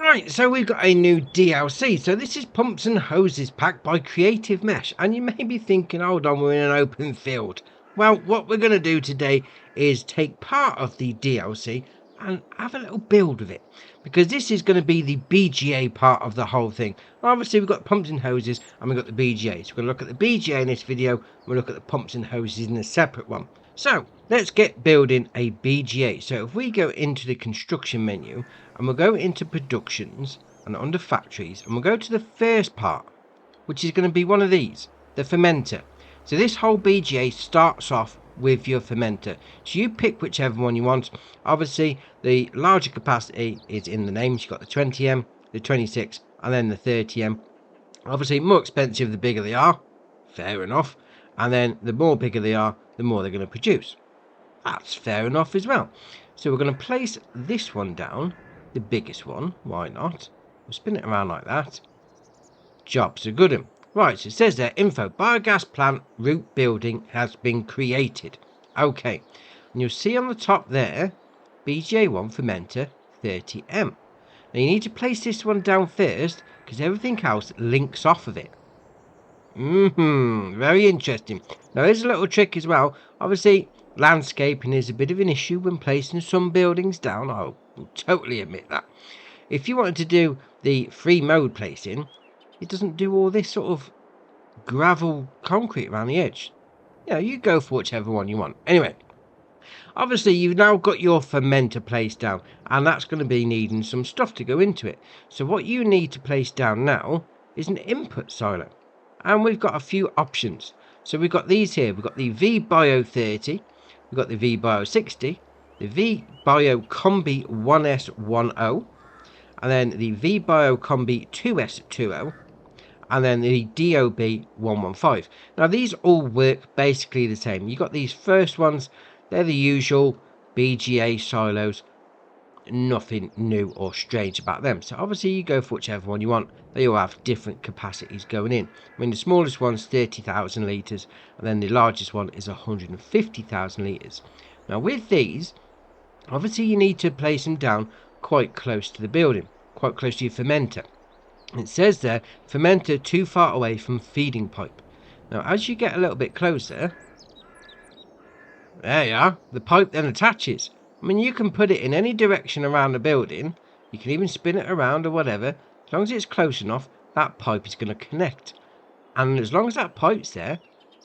Right, so we've got a new DLC. So this is Pumps and Hoses Pack by Creative Mesh. And you may be thinking, hold on, we're in an open field. Well, what we're going to do today is take part of the DLC and have a little build with it. Because this is going to be the BGA part of the whole thing. Obviously, we've got Pumps and Hoses and we've got the BGA. So we're going to look at the BGA in this video. We'll look at the Pumps and Hoses in a separate one. So let's get building a BGA. So if we go into the construction menu and we'll go into productions and under factories and we'll go to the first part, which is going to be one of these, the fermenter. So this whole BGA starts off with your fermenter. So you pick whichever one you want. Obviously the larger capacity is in the names. You've got the 20M, the 26 and then the 30M. Obviously more expensive the bigger they are, fair enough, and then the more bigger they are, the more they're going to produce. That's fair enough as well. So we're going to place this one down, the biggest one, why not? We'll spin it around like that. Jobs are good. Right, so it says there, info, biogas plant root building has been created. Okay, and you'll see on the top there, BGA1 fermenter 30M. Now you need to place this one down first, because everything else links off of it. Very interesting. Now there's a little trick as well. Obviously landscaping is a bit of an issue when placing some buildings down. I'll totally admit that. If you wanted to do the free mode placing, it doesn't do all this sort of gravel concrete around the edge. Yeah, you go for whichever one you want. Anyway, obviously you've now got your fermenter placed down, and that's going to be needing some stuff to go into it. So what you need to place down now is an input silo. And we've got a few options. So we've got these here. We've got the VBio 30, we've got the VBio 60, the VBio Combi 1S10, and then the VBio Combi 2S20, and then the DOB 115. Now these all work basically the same. You've got these first ones, they're the usual BGA silos. Nothing new or strange about them. So obviously you go for whichever one you want. They all have different capacities going in. I mean, the smallest one's 30,000 litres, and then the largest one is 150,000 litres. Now with these, obviously you need to place them down quite close to the building, quite close to your fermenter. It says there, fermenter too far away from feeding pipe. Now as you get a little bit closer, there you are, the pipe then attaches. I mean, you can put it in any direction around the building. You can even spin it around or whatever. As long as it's close enough, that pipe is going to connect. And as long as that pipe's there,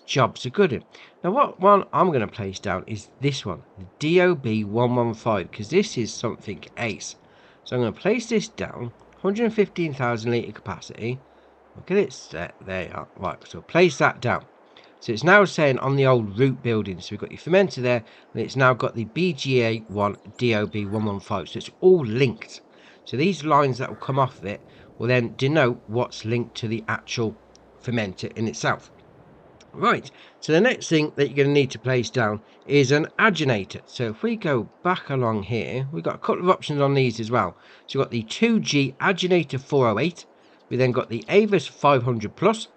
jobs are good. Now, what one I'm going to place down is this one, the DOB 115, because this is something ace. So I'm going to place this down, 115,000 litre capacity. Look at it set. There you are. Right, so place that down. So it's now saying on the old root building. So we've got your fermenter there, and it's now got the BGA 1 DOB 115. So it's all linked. So these lines that will come off of it will then denote what's linked to the actual fermenter in itself. Right, so the next thing that you're going to need to place down is an aginator. So if we go back along here, we've got a couple of options on these as well. So we've got the 2G aginator 408. We then got the Avis 500 Plus.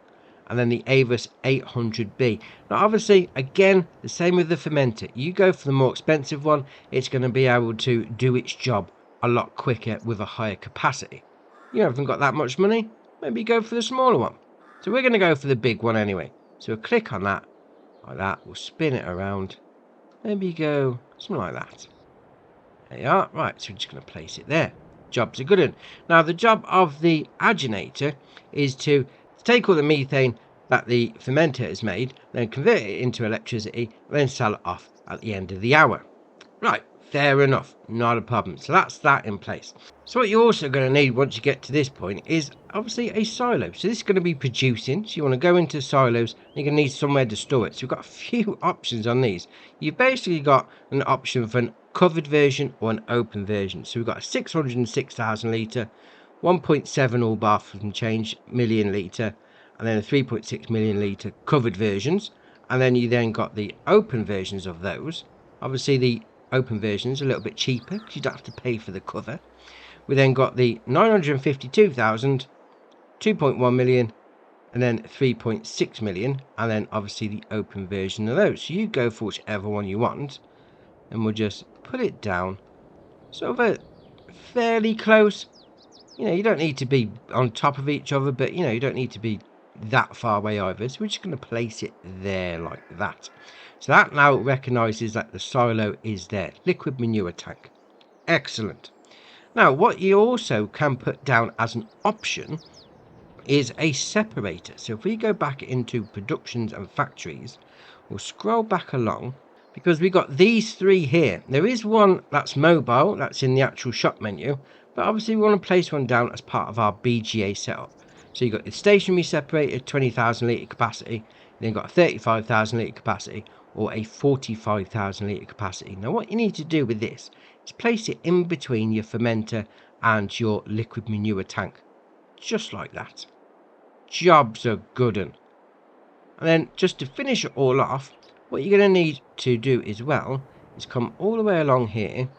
And then the Avis 800B. Now obviously, again, the same with the fermenter. You go for the more expensive one, it's going to be able to do its job a lot quicker with a higher capacity. You haven't got that much money, maybe go for the smaller one. So we're going to go for the big one anyway. So we'll click on that, like that, we'll spin it around, maybe go something like that. There you are. Right, so we're just going to place it there. Job's a good one. Now the job of the aginator is to take all the methane that the fermenter has made, then convert it into electricity, then sell it off at the end of the hour. Right, fair enough, not a problem. So that's that in place. So what you're also going to need once you get to this point is obviously a silo. So this is going to be producing, so you want to go into silos, and you're going to need somewhere to store it. So we've got a few options on these. You've basically got an option for an covered version or an open version. So we've got a 606,000 litre, 1.7 all bath and change million litre, and then a 3.6 million litre covered versions, and then you then got the open versions of those. Obviously the open versions a little bit cheaper because you don't have to pay for the cover. We then got the 952,000, 2.1 million, and then 3.6 million, and then obviously the open version of those. So you go for whichever one you want, and we'll just put it down sort of a fairly close You know, you don't need to be on top of each other, but, you know, you don't need to be that far away either. So we're just going to place it there like that. So that now recognises that the silo is there. Liquid manure tank. Excellent. Now, what you also can put down as an option is a separator. So if we go back into productions and factories, we'll scroll back along because we got these three here. There is one that's mobile, that's in the actual shop menu, but obviously we want to place one down as part of our BGA setup. So you've got the stationary separator, 20,000 litre capacity, then you've got a 35,000 litre capacity or a 45,000 litre capacity. Now what you need to do with this is place it in between your fermenter and your liquid manure tank, just like that. Job's a good one. And then just to finish it all off, what you're going to need to do as well is come all the way along here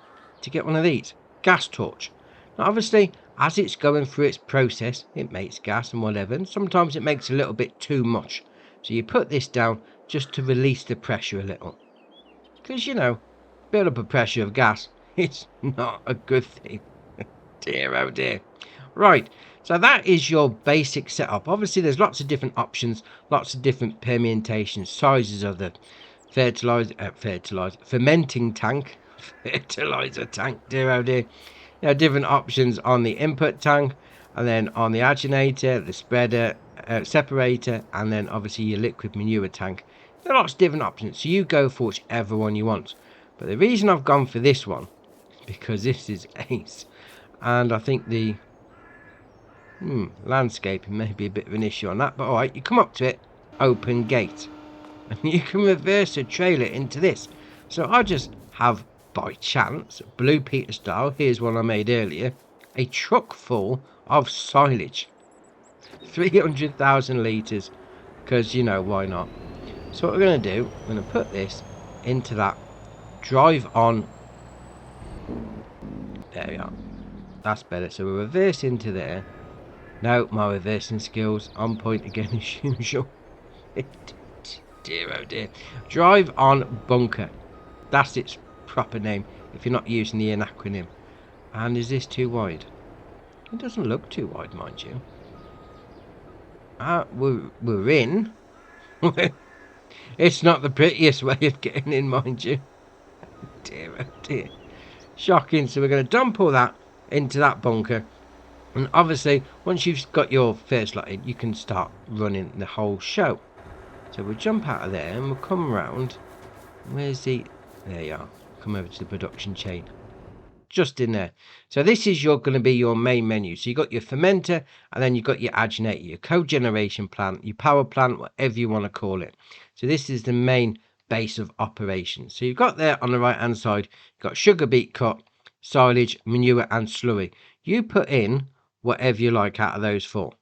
to get one of these gas torch. Now obviously as it's going through its process it makes gas and whatever, and sometimes it makes a little bit too much, so you put this down just to release the pressure a little, because you know, build up a pressure of gas, it's not a good thing. Dear oh dear. Right, so that is your basic setup. Obviously there's lots of different options, lots of different permutations, sizes of the fermenting tank, fertilizer tank, dear oh dear. You know, different options on the input tank, and then on the agitator, the spreader, separator, and then obviously your liquid manure tank. There are lots of different options, so you go for whichever one you want. But the reason I've gone for this one is because this is ace, and I think the landscaping may be a bit of an issue on that, but alright, you come up to it, open gate, and you can reverse a trailer into this. So I just have, by chance, Blue Peter style, here's one I made earlier, a truck full of silage. 300,000 litres, because, you know, why not? So what we're going to do, we're going to put this into that drive on. There we are. That's better. So we'll reverse into there. Now my reversing skills on point again as usual. Dear oh dear. Drive on bunker. That's its proper name if you're not using the acronym. And is this too wide? It doesn't look too wide, mind you. We're in. It's not the prettiest way of getting in, mind you. Dear oh dear. Shocking. So we're going to dump all that into that bunker. And obviously, once you've got your first lot in, you can start running the whole show. So we'll jump out of there and we'll come around. Where's the... There you are. Come over to the production chain. Just in there. So this is going to be your main menu. So you've got your fermenter, and then you've got your agitator, your cogeneration plant, your power plant, whatever you want to call it. So this is the main base of operations. So you've got there on the right hand side, you've got sugar beet cut, silage, manure and slurry. You put in whatever you like out of those four.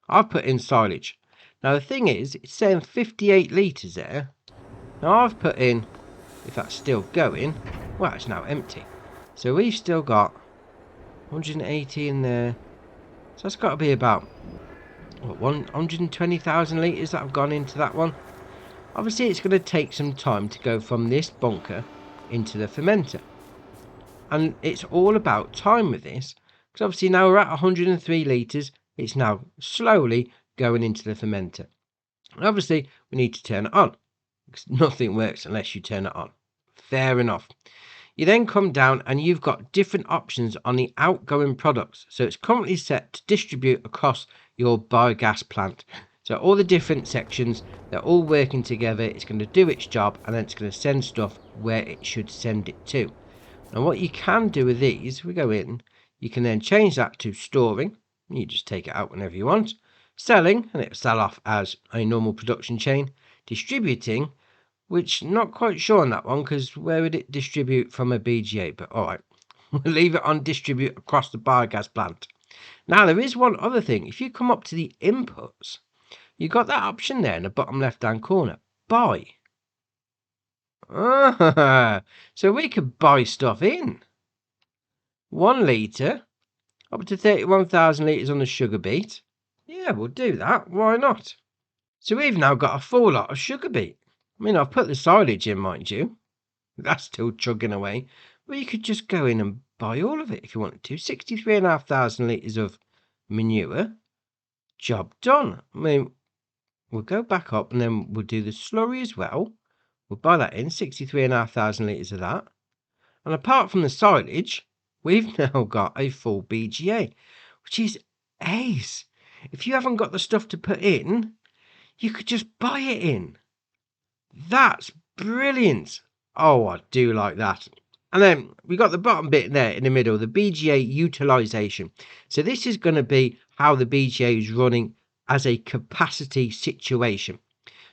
I've put in silage. Now the thing is, it's saying 58 litres there. Now I've put in, if that's still going, well, it's now empty. So we've still got 180 in there. So that's got to be about, what, 120,000 litres that have gone into that one. Obviously it's going to take some time to go from this bunker into the fermenter. And it's all about time with this. Because obviously now we're at 103 litres. It's now slowly going into the fermenter. And obviously we need to turn it on. Because nothing works unless you turn it on. Fair enough. You then come down and you've got different options on the outgoing products. So it's currently set to distribute across your biogas plant. So all the different sections, they're all working together. It's going to do its job and then it's going to send stuff where it should send it to. And what you can do with these, we go in, you can then change that to storing. You just take it out whenever you want. Selling, and it'll sell off as a normal production chain. Distributing, which not quite sure on that one, because where would it distribute from a BGA? But alright, we'll leave it on distribute across the biogas plant. Now there is one other thing. If you come up to the inputs, you've got that option there in the bottom left hand corner. Buy. So we could buy stuff in. 1 litre, up to 31,000 litres on the sugar beet. Yeah, we'll do that. Why not? So we've now got a full lot of sugar beet. I mean, I've put the silage in, mind you. That's still chugging away. But you could just go in and buy all of it if you wanted to. 63,500 litres of manure. Job done. I mean, we'll go back up and then we'll do the slurry as well. We'll buy that in, 63,500 litres of that. And apart from the silage, we've now got a full BGA, which is ace. If you haven't got the stuff to put in, you could just buy it in. That's brilliant. Oh, I do like that. And then we got the bottom bit there in the middle, the BGA utilization. So this is going to be how the BGA is running as a capacity situation.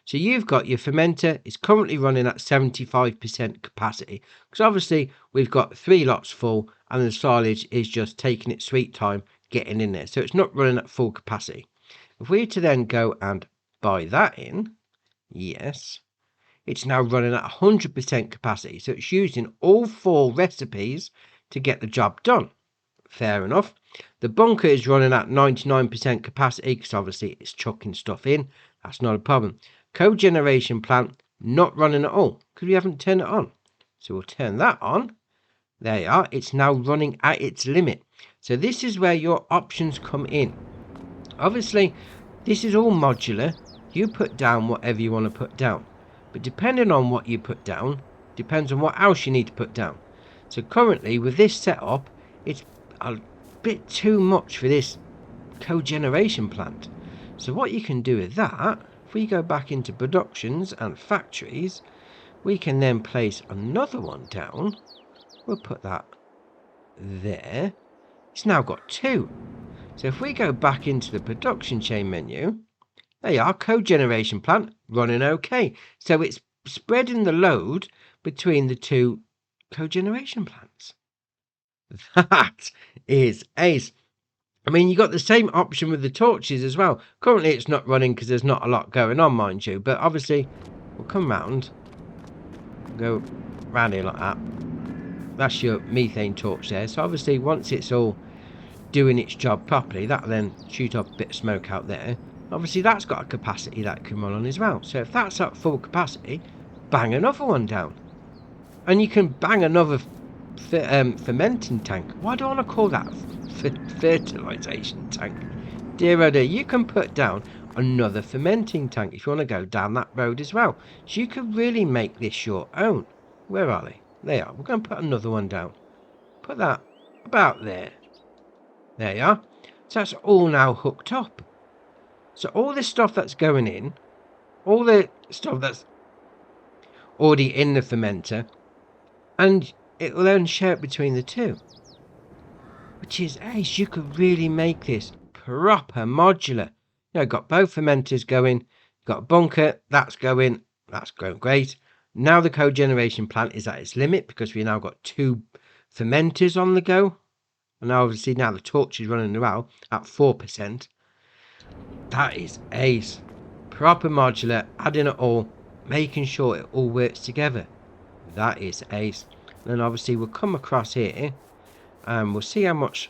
So you've got your fermenter is currently running at 75% capacity, because obviously we've got 3 lots full and the silage is just taking its sweet time getting in there. So it's not running at full capacity. If we were to then go and buy that in, yes, it's now running at 100% capacity. So it's using all 4 recipes to get the job done. Fair enough. The bunker is running at 99% capacity because obviously it's chucking stuff in. That's not a problem. Cogeneration plant not running at all because we haven't turned it on. So we'll turn that on. There you are. It's now running at its limit. So this is where your options come in. Obviously, this is all modular. You put down whatever you want to put down. But depending on what you put down, depends on what else you need to put down. So currently with this setup, it's a bit too much for this cogeneration plant. So what you can do with that, if we go back into productions and factories, we can then place another one down. We'll put that there. It's now got 2. So if we go back into the production chain menu, there you are, cogeneration plant running okay. So it's spreading the load between the 2 cogeneration plants. That is ace. I mean, you got the same option with the torches as well. Currently it's not running because there's not a lot going on, mind you. But obviously we'll come round, go round here like that. That's your methane torch there. So obviously once it's all doing its job properly, that'll then shoot up a bit of smoke out there. Obviously that's got a capacity that can run on as well. So if that's at full capacity, bang another one down. And you can bang another fermenting tank. Why do I want to call that fertilization tank? Dear oh dear, you can put down another fermenting tank if you want to go down that road as well. So you could really make this your own. Where are they? They are. We're going to put another one down. Put that about there. There you are. So that's all now hooked up. So all this stuff that's going in, all the stuff that's already in the fermenter, and it will then share it between the 2. Which is ace. You could really make this proper modular. You know, got both fermenters going, got a bunker, that's going great. Now the cogeneration plant is at its limit because we've now got 2 fermenters on the go. And obviously now the torch is running around at 4%. That is ace. Proper modular, adding it all, making sure it all works together. That is ace. Then obviously we'll come across here and we'll see how much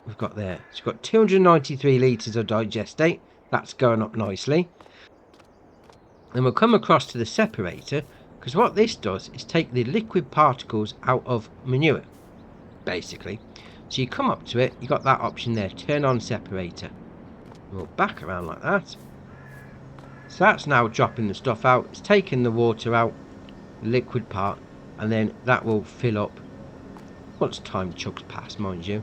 we've got there. So we've got 293 litres of digestate. That's going up nicely. Then we'll come across to the separator, because what this does is take the liquid particles out of manure, basically. So you come up to it, you got that option there, turn on separator. We'll back around like that. So that's now dropping the stuff out. It's taking the water out, the liquid part, and then that will fill up once time chucks past, mind you.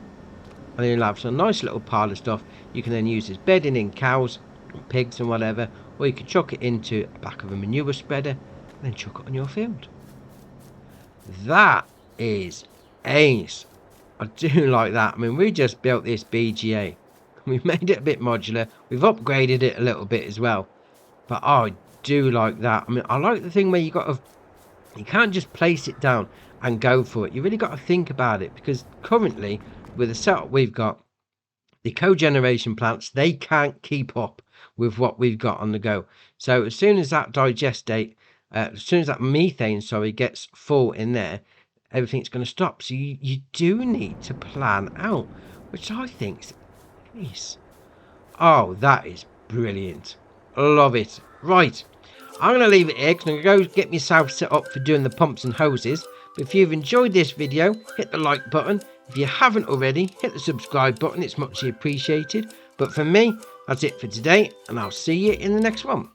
And then you'll have some nice little pile of stuff you can then use as bedding in cows, pigs and whatever, or you can chuck it into the back of a manure spreader and then chuck it on your field. That is ace. I do like that. I mean, we just built this BGA. We've made it a bit modular. We've upgraded it a little bit as well. But I do like that. I mean, I like the thing where you can't just place it down and go for it. You really got to think about it, because currently with the setup we've got, the cogeneration plants, they can't keep up with what we've got on the go. So as soon as that as soon as that methane, gets full in there, everything's going to stop. So you do need to plan out, which I think's nice. Oh, that is brilliant. Love it. Right, I'm going to leave it here because I'm going to go get myself set up for doing the pumps and hoses. But if you've enjoyed this video, hit the like button. If you haven't already, hit the subscribe button, it's muchly appreciated. But for me, that's it for today, and I'll see you in the next one.